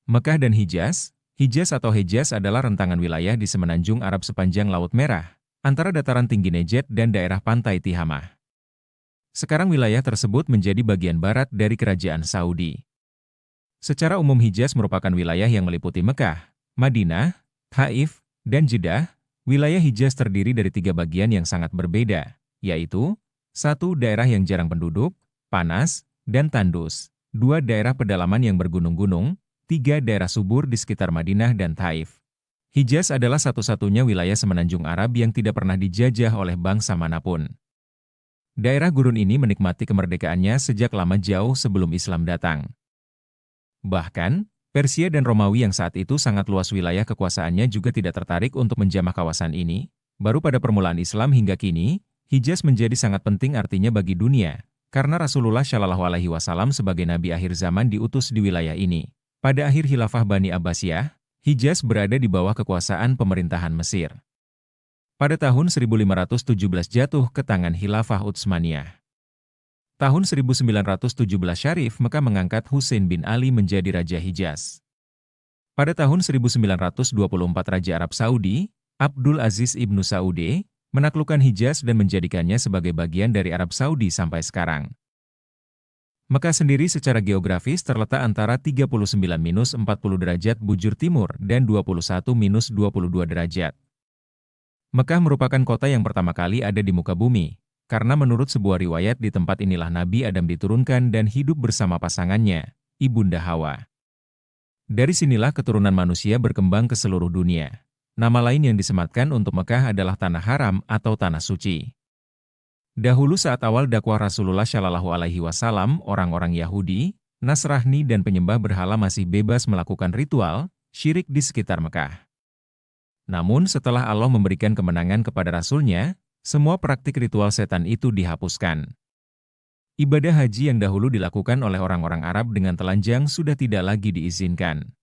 Mekah dan Hijaz. Hijaz atau Hejaz adalah rentangan wilayah di semenanjung Arab sepanjang Laut Merah, antara dataran tinggi Nejd dan daerah pantai Tihamah. Sekarang wilayah tersebut menjadi bagian barat dari Kerajaan Saudi. Secara umum Hijaz merupakan wilayah yang meliputi Mekah, Madinah, Taif, dan Jeddah. Wilayah Hijaz terdiri dari 3 bagian yang sangat berbeda, yaitu 1 daerah yang jarang penduduk, panas, dan tandus, 2 daerah pedalaman yang bergunung-gunung, 3 daerah subur di sekitar Madinah dan Taif. Hijaz adalah satu-satunya wilayah semenanjung Arab yang tidak pernah dijajah oleh bangsa manapun. Daerah gurun ini menikmati kemerdekaannya sejak lama jauh sebelum Islam datang. Bahkan, Persia dan Romawi yang saat itu sangat luas wilayah kekuasaannya juga tidak tertarik untuk menjamah kawasan ini. Baru pada permulaan Islam hingga kini, Hijaz menjadi sangat penting artinya bagi dunia, karena Rasulullah Shallallahu Alaihi Wasallam sebagai Nabi akhir zaman diutus di wilayah ini. Pada akhir Khilafah Bani Abbasiyah, Hijaz berada di bawah kekuasaan pemerintahan Mesir. Pada tahun 1517 jatuh ke tangan Khilafah Utsmaniyah. Tahun 1917 Syarif Mekah mengangkat Husain bin Ali menjadi Raja Hijaz. Pada tahun 1924 Raja Arab Saudi, Abdul Aziz Ibnu Saude, menaklukkan Hijaz dan menjadikannya sebagai bagian dari Arab Saudi sampai sekarang. Mekah sendiri secara geografis terletak antara 39-40 derajat bujur timur dan 21-22 derajat. Mekah merupakan kota yang pertama kali ada di muka bumi, karena menurut sebuah riwayat di tempat inilah Nabi Adam diturunkan dan hidup bersama pasangannya, Ibunda Hawa. Dari sinilah keturunan manusia berkembang ke seluruh dunia. Nama lain yang disematkan untuk Mekah adalah Tanah Haram atau Tanah Suci. Dahulu saat awal dakwah Rasulullah Shallallahu Alaihi Wasallam, orang-orang Yahudi, Nasrani dan penyembah berhala masih bebas melakukan ritual, syirik di sekitar Mekah. Namun setelah Allah memberikan kemenangan kepada Rasul-Nya, semua praktik ritual setan itu dihapuskan. Ibadah haji yang dahulu dilakukan oleh orang-orang Arab dengan telanjang sudah tidak lagi diizinkan.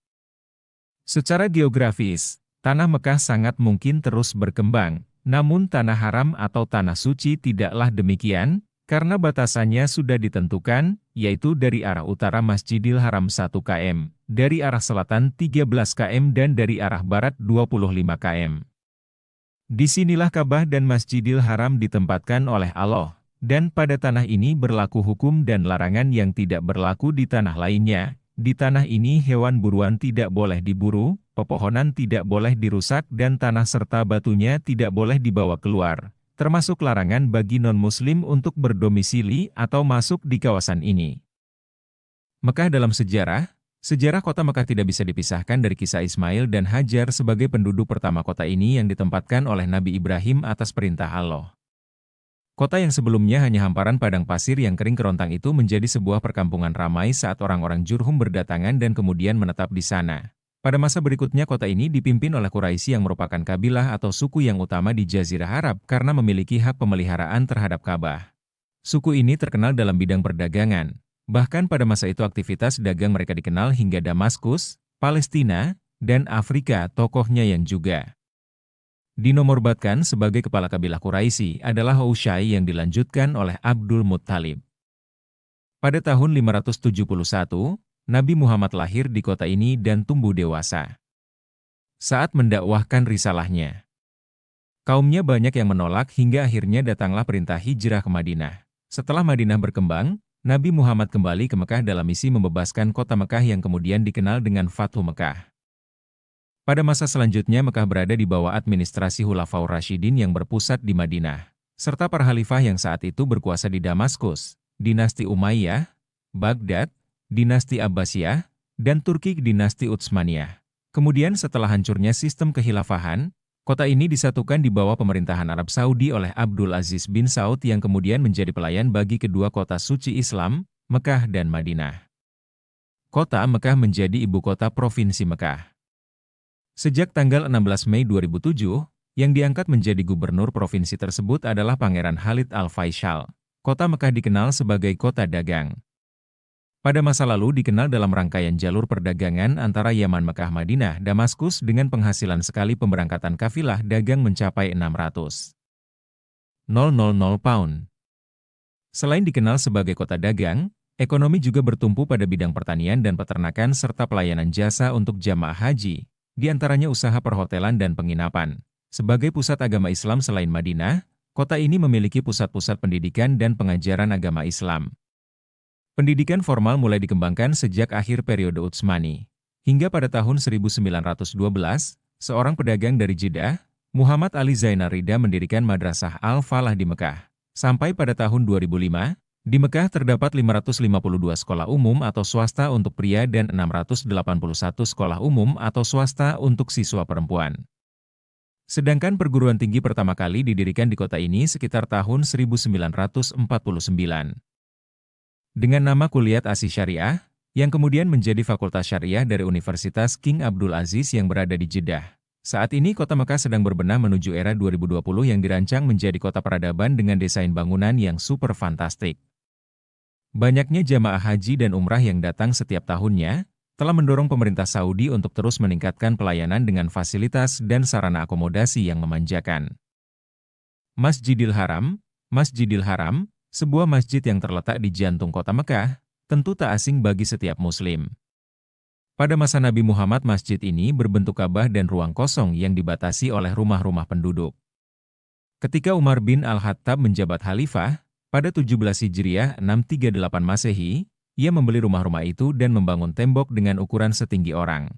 Secara geografis, Tanah Mekah sangat mungkin terus berkembang. Namun Tanah Haram atau Tanah Suci tidaklah demikian, karena batasannya sudah ditentukan, yaitu dari arah utara Masjidil Haram 1 km, dari arah selatan 13 km dan dari arah barat 25 km. Disinilah Ka'bah dan Masjidil Haram ditempatkan oleh Allah, dan pada tanah ini berlaku hukum dan larangan yang tidak berlaku di tanah lainnya. Di tanah ini hewan buruan tidak boleh diburu, pepohonan tidak boleh dirusak dan tanah serta batunya tidak boleh dibawa keluar, termasuk larangan bagi non-muslim untuk berdomisili atau masuk di kawasan ini. Mekah dalam sejarah kota Mekah tidak bisa dipisahkan dari kisah Ismail dan Hajar sebagai penduduk pertama kota ini yang ditempatkan oleh Nabi Ibrahim atas perintah Allah. Kota yang sebelumnya hanya hamparan padang pasir yang kering kerontang itu menjadi sebuah perkampungan ramai saat orang-orang Jurhum berdatangan dan kemudian menetap di sana. Pada masa berikutnya kota ini dipimpin oleh Quraisy yang merupakan kabilah atau suku yang utama di Jazirah Arab karena memiliki hak pemeliharaan terhadap Ka'bah. Suku ini terkenal dalam bidang perdagangan. Bahkan pada masa itu aktivitas dagang mereka dikenal hingga Damaskus, Palestina, dan Afrika tokohnya yang juga dinomorbatkan sebagai kepala kabilah Quraisy adalah Hushai yang dilanjutkan oleh Abdul Muttalib. Pada tahun 571, Nabi Muhammad lahir di kota ini dan tumbuh dewasa. Saat mendakwahkan risalahnya, kaumnya banyak yang menolak hingga akhirnya datanglah perintah hijrah ke Madinah. Setelah Madinah berkembang, Nabi Muhammad kembali ke Mekah dalam misi membebaskan kota Mekah yang kemudian dikenal dengan Fathu Mekah. Pada masa selanjutnya Mekah berada di bawah administrasi Khulafaur Rasyidin yang berpusat di Madinah, serta para khalifah yang saat itu berkuasa di Damaskus, dinasti Umayyah, Baghdad, dinasti Abbasiyah, dan Turki dinasti Utsmaniyah. Kemudian setelah hancurnya sistem kekhilafahan, kota ini disatukan di bawah pemerintahan Arab Saudi oleh Abdul Aziz bin Saud yang kemudian menjadi pelayan bagi kedua kota suci Islam, Mekah dan Madinah. Kota Mekah menjadi ibu kota Provinsi Mekah. Sejak tanggal 16 Mei 2007, yang diangkat menjadi gubernur provinsi tersebut adalah Pangeran Khalid Al-Faisal. Kota Mekah dikenal sebagai kota dagang. Pada masa lalu dikenal dalam rangkaian jalur perdagangan antara Yaman Mekah Madinah Damaskus dengan penghasilan sekali pemberangkatan kafilah dagang mencapai 600.000 pound. Selain dikenal sebagai kota dagang, Ekonomi juga bertumpu pada bidang pertanian dan peternakan serta pelayanan jasa untuk jamaah haji, di antaranya usaha perhotelan dan penginapan. Sebagai pusat agama Islam selain Madinah, kota ini memiliki pusat-pusat pendidikan dan pengajaran agama Islam. Pendidikan formal mulai dikembangkan sejak akhir periode Utsmani. Hingga pada tahun 1912, seorang pedagang dari Jeddah, Muhammad Ali Zainal Rida mendirikan Madrasah Al-Falah di Mekah. Sampai pada tahun 2005, di Mekah terdapat 552 sekolah umum atau swasta untuk pria dan 681 sekolah umum atau swasta untuk siswa perempuan. Sedangkan perguruan tinggi pertama kali didirikan di kota ini sekitar tahun 1949. Dengan nama Kuliah Asy Syariah, yang kemudian menjadi Fakultas Syariah dari Universitas King Abdul Aziz yang berada di Jeddah. Saat ini kota Mekah sedang berbenah menuju era 2020 yang dirancang menjadi kota peradaban dengan desain bangunan yang super fantastik. Banyaknya jamaah haji dan umrah yang datang setiap tahunnya, telah mendorong pemerintah Saudi untuk terus meningkatkan pelayanan dengan fasilitas dan sarana akomodasi yang memanjakan. Masjidil Haram, sebuah masjid yang terletak di jantung kota Mekah, tentu tak asing bagi setiap muslim. Pada masa Nabi Muhammad masjid ini berbentuk Ka'bah dan ruang kosong yang dibatasi oleh rumah-rumah penduduk. Ketika Umar bin Al-Khattab menjabat khalifah, pada 17 Hijriah 638 Masehi, ia membeli rumah-rumah itu dan membangun tembok dengan ukuran setinggi orang.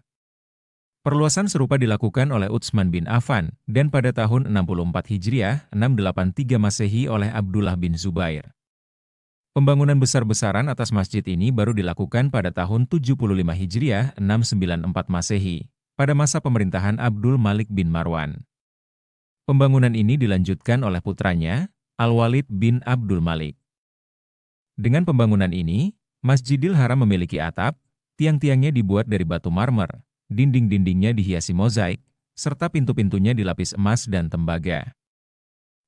Perluasan serupa dilakukan oleh Utsman bin Affan, dan pada tahun 64 Hijriah 683 Masehi oleh Abdullah bin Zubair. Pembangunan besar-besaran atas masjid ini baru dilakukan pada tahun 75 Hijriah 694 Masehi, pada masa pemerintahan Abdul Malik bin Marwan. Pembangunan ini dilanjutkan oleh putranya, Al-Walid bin Abdul Malik. Dengan pembangunan ini, Masjidil Haram memiliki atap, tiang-tiangnya dibuat dari batu marmer, dinding-dindingnya dihiasi mozaik, serta pintu-pintunya dilapis emas dan tembaga.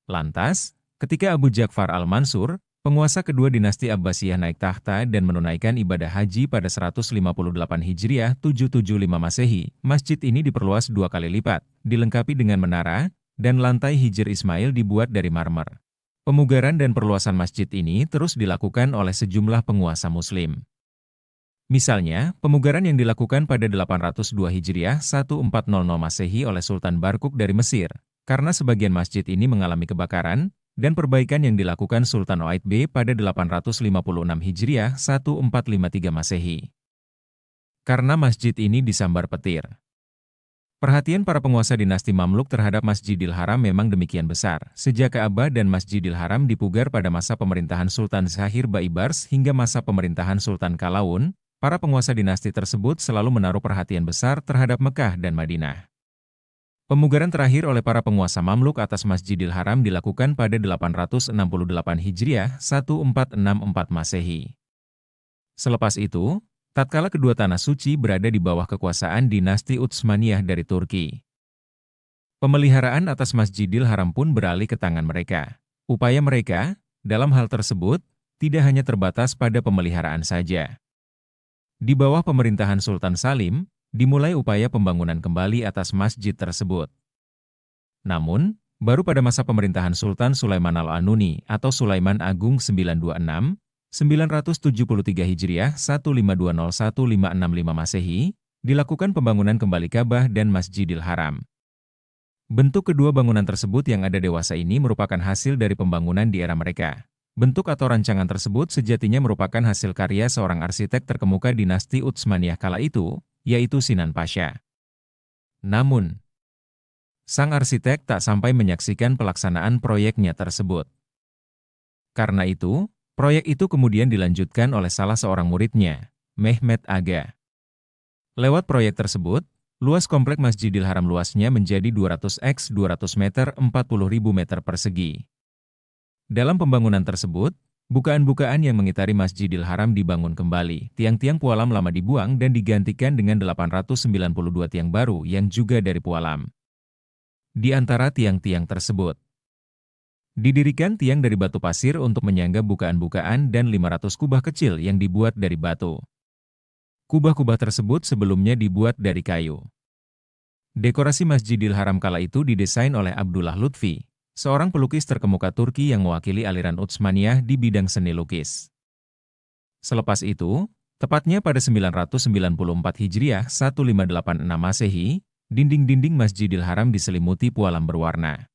Lantas, ketika Abu Ja'far Al-Mansur, penguasa kedua dinasti Abbasiyah naik tahta dan menunaikan ibadah haji pada 158 Hijriah 775 Masehi, masjid ini diperluas 2 kali lipat, dilengkapi dengan menara, dan lantai Hijr Ismail dibuat dari marmer. Pemugaran dan perluasan masjid ini terus dilakukan oleh sejumlah penguasa muslim. Misalnya, pemugaran yang dilakukan pada 802 Hijriah 1400 Masehi oleh Sultan Barkuk dari Mesir, karena sebagian masjid ini mengalami kebakaran, dan perbaikan yang dilakukan Sultan Oid B pada 856 Hijriah 1453 Masehi. Karena masjid ini disambar petir. Perhatian para penguasa dinasti Mamluk terhadap Masjidil Haram memang demikian besar, sejak Ka'bah dan Masjidil Haram dipugar pada masa pemerintahan Sultan Zahir Baibars hingga masa pemerintahan Sultan Kalawun. Para penguasa dinasti tersebut selalu menaruh perhatian besar terhadap Mekah dan Madinah. Pemugaran terakhir oleh para penguasa Mamluk atas Masjidil Haram dilakukan pada 868 Hijriah 1464 Masehi. Selepas itu, tatkala kedua tanah suci berada di bawah kekuasaan dinasti Utsmaniyah dari Turki, pemeliharaan atas Masjidil Haram pun beralih ke tangan mereka. Upaya mereka, dalam hal tersebut, tidak hanya terbatas pada pemeliharaan saja. Di bawah pemerintahan Sultan Salim, dimulai upaya pembangunan kembali atas masjid tersebut. Namun, baru pada masa pemerintahan Sultan Sulaiman Al-Anuni atau Sulaiman Agung 926, 973 Hijriah 1520-1565 Masehi, dilakukan pembangunan kembali Ka'bah dan Masjidil Haram. Bentuk kedua bangunan tersebut yang ada dewasa ini merupakan hasil dari pembangunan di era mereka. Bentuk atau rancangan tersebut sejatinya merupakan hasil karya seorang arsitek terkemuka dinasti Utsmaniyah kala itu, yaitu Sinan Pasha. Namun, sang arsitek tak sampai menyaksikan pelaksanaan proyeknya tersebut. Karena itu, proyek itu kemudian dilanjutkan oleh salah seorang muridnya, Mehmet Aga. Lewat proyek tersebut, luas komplek Masjidil Haram luasnya menjadi 200 x 200 meter 40.000 meter persegi. Dalam pembangunan tersebut, bukaan-bukaan yang mengitari Masjidil Haram dibangun kembali, tiang-tiang pualam lama dibuang dan digantikan dengan 892 tiang baru yang juga dari pualam. Di antara tiang-tiang tersebut, didirikan tiang dari batu pasir untuk menyangga bukaan-bukaan dan 500 kubah kecil yang dibuat dari batu. Kubah-kubah tersebut sebelumnya dibuat dari kayu. Dekorasi Masjidil Haram kala itu didesain oleh Abdullah Lutfi, seorang pelukis terkemuka Turki yang mewakili aliran Utsmaniyah di bidang seni lukis. Selepas itu, tepatnya pada 994 Hijriah 1586 Masehi, dinding-dinding Masjidil Haram diselimuti pualam berwarna.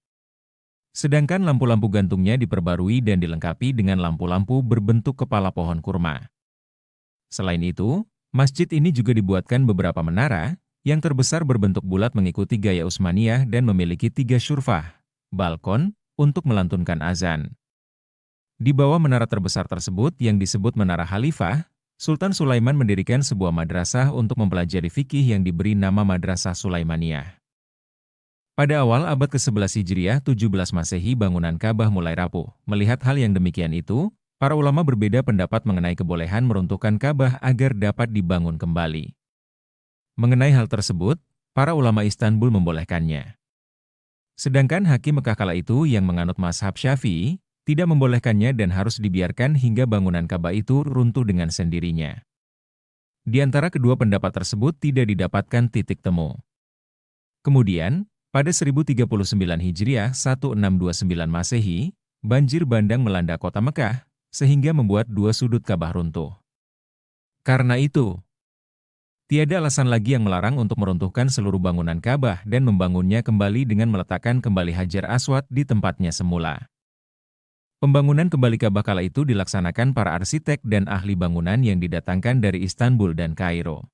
Sedangkan lampu-lampu gantungnya diperbarui dan dilengkapi dengan lampu-lampu berbentuk kepala pohon kurma. Selain itu, masjid ini juga dibuatkan beberapa menara, yang terbesar berbentuk bulat mengikuti gaya Utsmaniyah dan memiliki 3 syurfah, balkon, untuk melantunkan azan. Di bawah menara terbesar tersebut yang disebut Menara Khalifah, Sultan Sulaiman mendirikan sebuah madrasah untuk mempelajari fikih yang diberi nama Madrasah Sulaimaniyah. Pada awal abad ke-11 Hijriah 17 Masehi bangunan Ka'bah mulai rapuh. Melihat hal yang demikian itu, para ulama berbeda pendapat mengenai kebolehan meruntuhkan Ka'bah agar dapat dibangun kembali. Mengenai hal tersebut, para ulama Istanbul membolehkannya. Sedangkan Hakim Mekah kala itu yang menganut mazhab Syafi'i, tidak membolehkannya dan harus dibiarkan hingga bangunan Ka'bah itu runtuh dengan sendirinya. Di antara kedua pendapat tersebut tidak didapatkan titik temu. Kemudian, pada 1039 Hijriah 1629 Masehi, banjir bandang melanda kota Mekah, sehingga membuat 2 sudut Ka'bah runtuh. Karena itu, tiada alasan lagi yang melarang untuk meruntuhkan seluruh bangunan Ka'bah dan membangunnya kembali dengan meletakkan kembali Hajar Aswad di tempatnya semula. Pembangunan kembali Ka'bah kala itu dilaksanakan para arsitek dan ahli bangunan yang didatangkan dari Istanbul dan Kairo.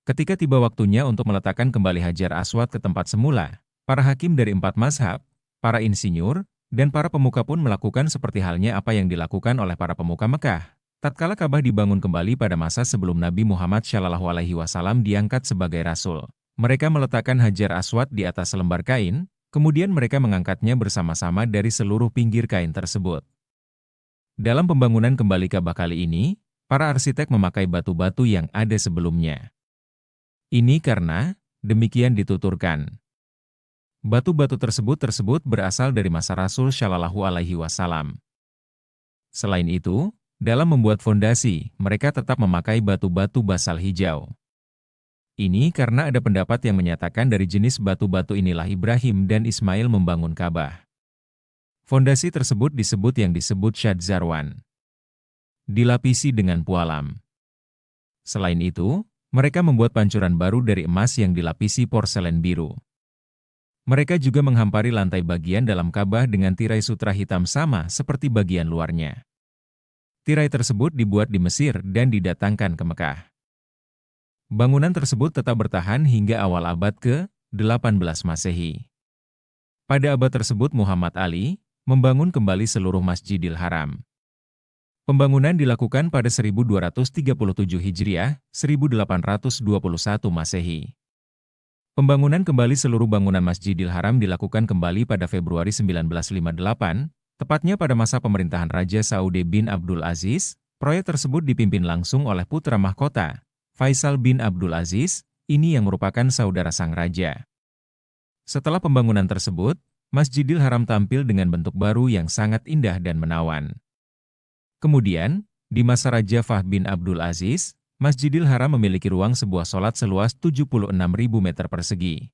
Ketika tiba waktunya untuk meletakkan kembali Hajar Aswad ke tempat semula, para hakim dari 4 mazhab, para insinyur, dan para pemuka pun melakukan seperti halnya apa yang dilakukan oleh para pemuka Mekah. Tatkala Ka'bah dibangun kembali pada masa sebelum Nabi Muhammad SAW diangkat sebagai Rasul, mereka meletakkan Hajar Aswad di atas selembar kain, kemudian mereka mengangkatnya bersama-sama dari seluruh pinggir kain tersebut. Dalam pembangunan kembali Ka'bah kali ini, para arsitek memakai batu-batu yang ada sebelumnya. Ini karena, demikian dituturkan, batu-batu tersebut berasal dari masa Rasul SAW. Selain itu, dalam membuat fondasi, mereka tetap memakai batu-batu basal hijau. Ini karena ada pendapat yang menyatakan dari jenis batu-batu inilah Ibrahim dan Ismail membangun Ka'bah. Fondasi tersebut disebut Syad Zarwan. Dilapisi dengan pualam. Selain itu, mereka membuat pancuran baru dari emas yang dilapisi porselen biru. Mereka juga menghampari lantai bagian dalam Ka'bah dengan tirai sutra hitam sama seperti bagian luarnya. Tirai tersebut dibuat di Mesir dan didatangkan ke Mekah. Bangunan tersebut tetap bertahan hingga awal abad ke-18 Masehi. Pada abad tersebut Muhammad Ali membangun kembali seluruh Masjidil Haram. Pembangunan dilakukan pada 1237 Hijriah, 1821 Masehi. Pembangunan kembali seluruh bangunan Masjidil Haram dilakukan kembali pada Februari 1958, tepatnya pada masa pemerintahan Raja Saudi bin Abdul Aziz. Proyek tersebut dipimpin langsung oleh putra mahkota, Faisal bin Abdul Aziz, ini yang merupakan saudara sang raja. Setelah pembangunan tersebut, Masjidil Haram tampil dengan bentuk baru yang sangat indah dan menawan. Kemudian, di masa Raja Fahd bin Abdul Aziz, Masjidil Haram memiliki ruang sebuah sholat seluas 76.000 meter persegi.